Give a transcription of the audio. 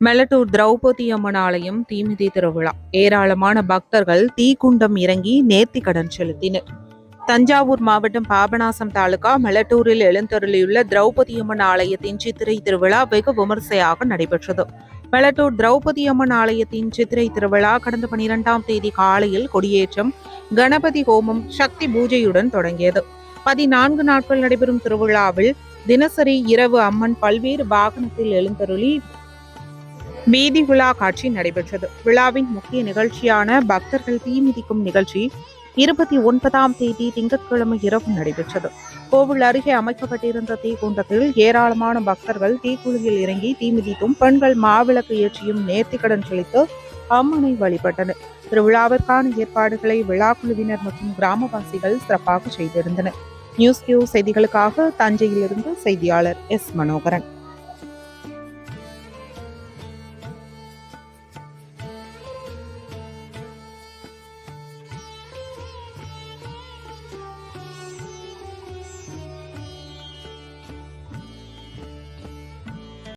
மெலட்டூர் திரௌபதி அம்மன் ஆலயம் தீமிதி திருவிழா. ஏராளமான பக்தர்கள் தீக்குண்டம் இறங்கி நேர்த்திக்கடன் செலுத்தினர். தஞ்சாவூர் மாவட்டம் பாபநாசம் தாலுகா மெலட்டூரில் எழுந்தருளியுள்ள திரௌபதி அம்மன் ஆலயத்தின் சித்திரை திருவிழா வெகு விமர்சையாக நடைபெற்றது. மெலட்டூர் திரௌபதி அம்மன் ஆலயத்தின் சித்திரை திருவிழா கடந்த 12ஆம் தேதி காலையில் கொடியேற்றம், கணபதி ஹோமம், சக்தி பூஜையுடன் தொடங்கியது. 14 நாட்கள் நடைபெறும் திருவிழாவில் தினசரி இரவு அம்மன் பல்வேறு வாகனத்தில் எழுந்தருளி வீதி விழா காட்சி நடைபெற்றது. விழாவின் முக்கிய நிகழ்ச்சியான பக்தர்கள் தீ மிதிக்கும் நிகழ்ச்சி 29ஆம் தேதி திங்கட்கிழமை இரவு நடைபெற்றது. கோவில் அருகே அமைக்கப்பட்டிருந்த தீக்குண்டத்தில் ஏராளமான பக்தர்கள் தீக்குழியில் இறங்கி தீ மிதித்தும், பெண்கள் மாவிளக்கு ஏற்றியும் நேர்த்திக்கடன் செலுத்து அம்மனை வழிபட்டனர். திருவிழாவிற்கான ஏற்பாடுகளை விழா குழுவினர் மற்றும் கிராமவாசிகள் சிறப்பாக செய்திருந்தனர். நியூஸ் செய்திகளுக்காக தஞ்சையிலிருந்து செய்தியாளர் எஸ். மனோகரன்.